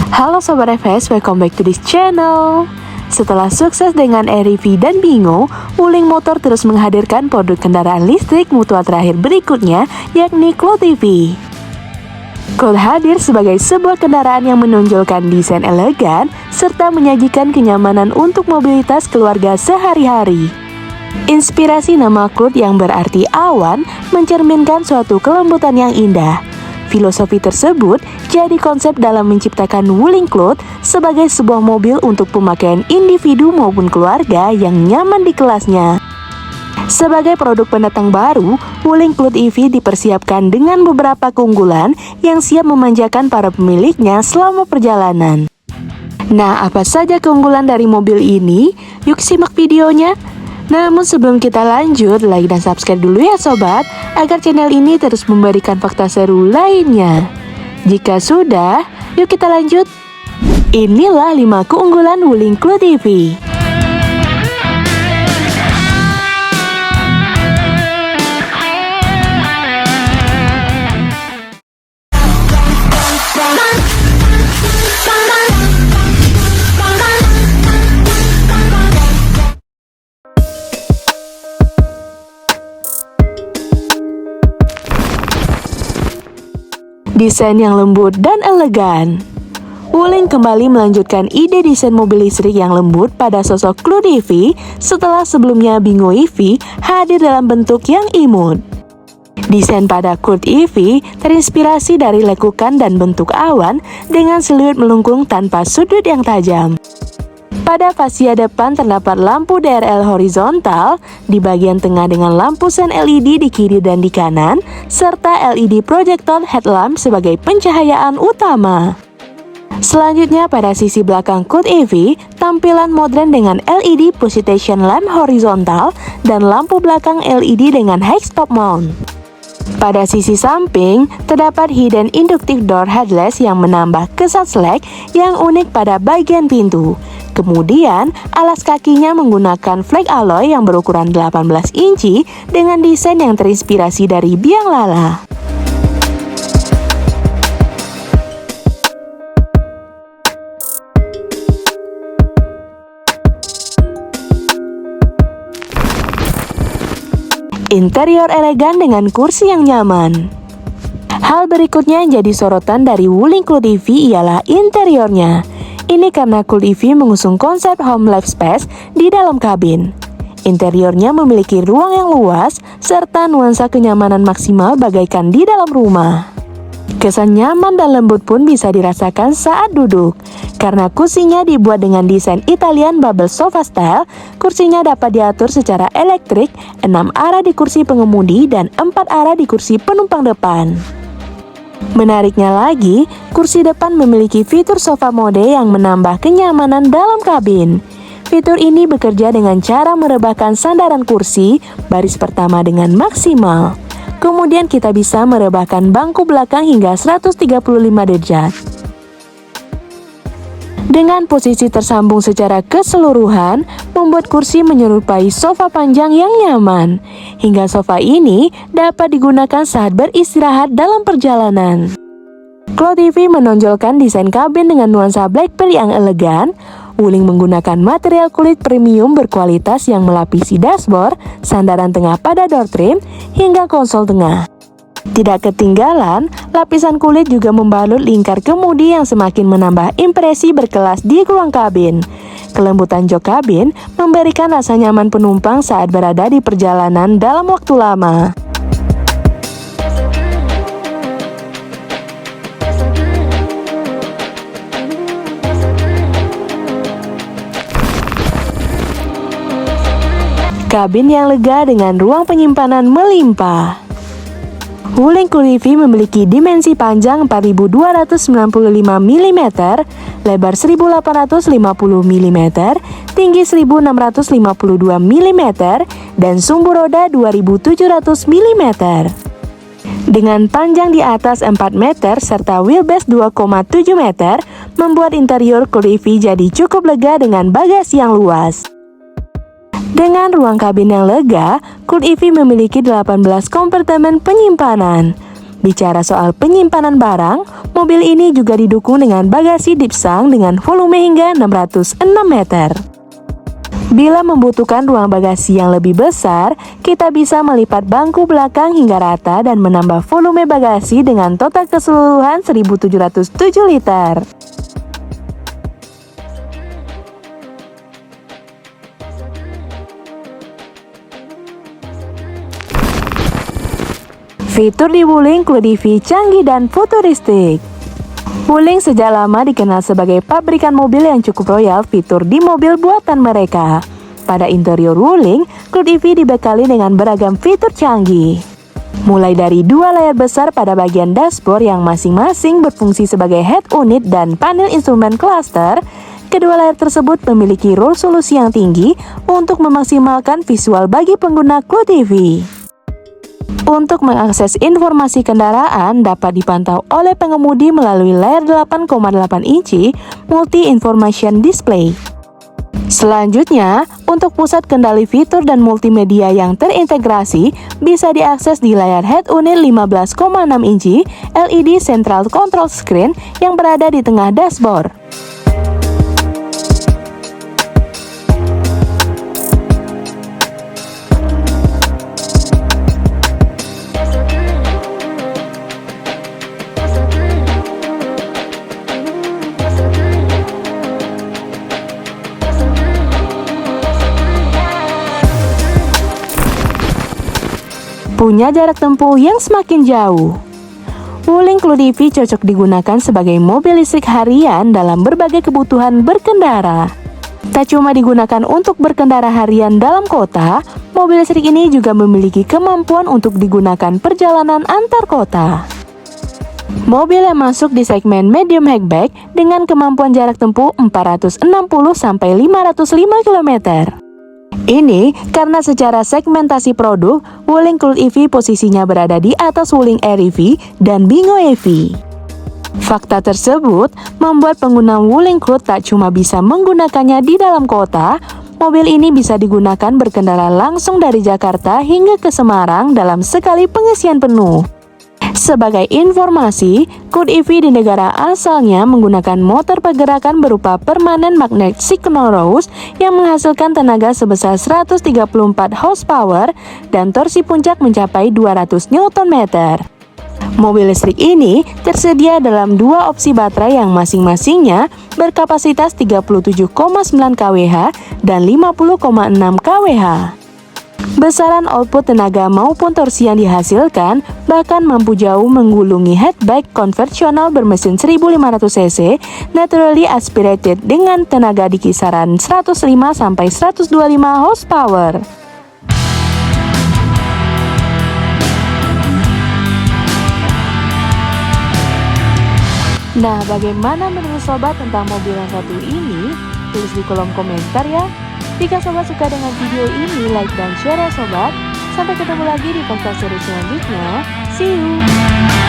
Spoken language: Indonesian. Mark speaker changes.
Speaker 1: Halo Sobat FS, welcome back to this channel. Setelah sukses dengan ERV dan Bingo, Wuling Motor terus menghadirkan produk kendaraan listrik mutual terakhir berikutnya, yakni Cloud EV. Cloud hadir sebagai sebuah kendaraan yang menonjolkan desain elegan serta menyajikan kenyamanan untuk mobilitas keluarga sehari-hari. Inspirasi nama Cloud yang berarti awan mencerminkan suatu kelembutan yang indah. Filosofi tersebut jadi konsep dalam menciptakan Wuling Cloud sebagai sebuah mobil untuk pemakaian individu maupun keluarga yang nyaman di kelasnya. Sebagai produk pendatang baru, Wuling Cloud EV dipersiapkan dengan beberapa keunggulan yang siap memanjakan para pemiliknya selama perjalanan. Nah, apa saja keunggulan dari mobil ini? Yuk simak videonya. Namun sebelum kita lanjut, like dan subscribe dulu ya sobat, agar channel ini terus memberikan fakta seru lainnya. Jika sudah, yuk kita lanjut. Inilah 5 keunggulan Wuling Cloud EV. Desain yang lembut dan elegan. Wuling kembali melanjutkan ide desain mobil listrik yang lembut pada sosok Cloud EV setelah sebelumnya Bingo EV hadir dalam bentuk yang imut. Desain pada Cloud EV terinspirasi dari lekukan dan bentuk awan dengan siluet melengkung tanpa sudut yang tajam. Pada fasia depan terdapat lampu DRL horizontal di bagian tengah dengan lampu sen LED di kiri dan di kanan, serta LED projector headlamp sebagai pencahayaan utama. Selanjutnya pada sisi belakang Cloud EV, tampilan modern dengan LED position lamp horizontal dan lampu belakang LED dengan high stop mount. Pada sisi samping, terdapat hidden inductive door headrest yang menambah kesan sleek yang unik pada bagian pintu. Kemudian, alas kakinya menggunakan flake alloy yang berukuran 18 inci dengan desain yang terinspirasi dari biang lala. Interior elegan dengan kursi yang nyaman. Hal berikutnya yang jadi sorotan dari Wuling Cloud EV ialah interiornya. Ini karena Cloud EV mengusung konsep home life space di dalam kabin. Interiornya memiliki ruang yang luas serta nuansa kenyamanan maksimal bagaikan di dalam rumah. Kesan nyaman dan lembut pun bisa dirasakan saat duduk. Karena kursinya dibuat dengan desain Italian bubble sofa style, kursinya dapat diatur secara elektrik, 6 arah di kursi pengemudi dan 4 arah di kursi penumpang depan. Menariknya lagi, kursi depan memiliki fitur sofa mode yang menambah kenyamanan dalam kabin. Fitur ini bekerja dengan cara merebahkan sandaran kursi baris pertama dengan maksimal. Kemudian kita bisa merebahkan bangku belakang hingga 135 derajat. Dengan posisi tersambung secara keseluruhan, membuat kursi menyerupai sofa panjang yang nyaman. Hingga sofa ini dapat digunakan saat beristirahat dalam perjalanan. Cloud EV menonjolkan desain kabin dengan nuansa black pearl yang elegan. Wuling menggunakan material kulit premium berkualitas yang melapisi dashboard, sandaran tengah pada door trim, hingga konsol tengah. Tidak ketinggalan, lapisan kulit juga membalut lingkar kemudi yang semakin menambah impresi berkelas di ruang kabin. Kelembutan jok kabin memberikan rasa nyaman penumpang saat berada di perjalanan dalam waktu lama. Kabin yang lega dengan ruang penyimpanan melimpah. Wuling Cloud EV memiliki dimensi panjang 4295 mm, lebar 1850 mm, tinggi 1652 mm, dan sumbu roda 2700 mm. Dengan panjang di atas 4 meter serta wheelbase 2,7 meter, membuat interior Cloud EV jadi cukup lega dengan bagasi yang luas. Dengan ruang kabin yang lega, Cloud EV memiliki 18 kompartemen penyimpanan. Bicara soal penyimpanan barang, mobil ini juga didukung dengan bagasi Deepsang dengan volume hingga 606 meter. Bila membutuhkan ruang bagasi yang lebih besar, kita bisa melipat bangku belakang hingga rata dan menambah volume bagasi dengan total keseluruhan 1707 liter. Fitur di Wuling Clue EV canggih dan futuristik. Wuling sejak lama dikenal sebagai pabrikan mobil yang cukup royal fitur di mobil buatan mereka. Pada interior Wuling, Clue EV dibekali dengan beragam fitur canggih. Mulai dari dua layar besar pada bagian dashboard yang masing-masing berfungsi sebagai head unit dan panel instrumen cluster, kedua layar tersebut memiliki resolusi yang tinggi untuk memaksimalkan visual bagi pengguna Clue EV. Untuk mengakses informasi kendaraan dapat dipantau oleh pengemudi melalui layar 8,8 inci Multi Information Display. Selanjutnya, untuk pusat kendali fitur dan multimedia yang terintegrasi bisa diakses di layar head unit 15,6 inci LED Central Control Screen yang berada di tengah dashboard. Punya jarak tempuh yang semakin jauh. Wuling Clue EV cocok digunakan sebagai mobil listrik harian dalam berbagai kebutuhan berkendara. Tak cuma digunakan untuk berkendara harian dalam kota, mobil listrik ini juga memiliki kemampuan untuk digunakan perjalanan antar kota. Mobil yang masuk di segmen medium hatchback dengan kemampuan jarak tempuh 460-505 km. Ini karena secara segmentasi produk, Wuling Clue EV posisinya berada di atas Wuling Air EV dan Bingo EV. Fakta tersebut membuat pengguna Wuling Clue tak cuma bisa menggunakannya di dalam kota, mobil ini bisa digunakan berkendara langsung dari Jakarta hingga ke Semarang dalam sekali pengisian penuh. Sebagai informasi, Clue EV di negara asalnya menggunakan motor pergerakan berupa permanen magnet synchronous yang menghasilkan tenaga sebesar 134 horsepower dan torsi puncak mencapai 200 Nm. Mobil listrik ini tersedia dalam dua opsi baterai yang masing-masingnya berkapasitas 37,9 kWh dan 50,6 kWh. Besaran output tenaga maupun torsi yang dihasilkan bahkan mampu jauh menggulungi hatchback konvensional bermesin 1500 cc naturally aspirated dengan tenaga di kisaran 105-125 horsepower. Nah, bagaimana menurut sobat tentang mobil yang satu ini? Tulis di kolom komentar ya. Jika sobat suka dengan video ini, like dan share ya sobat. Sampai ketemu lagi di podcast seri selanjutnya. See you!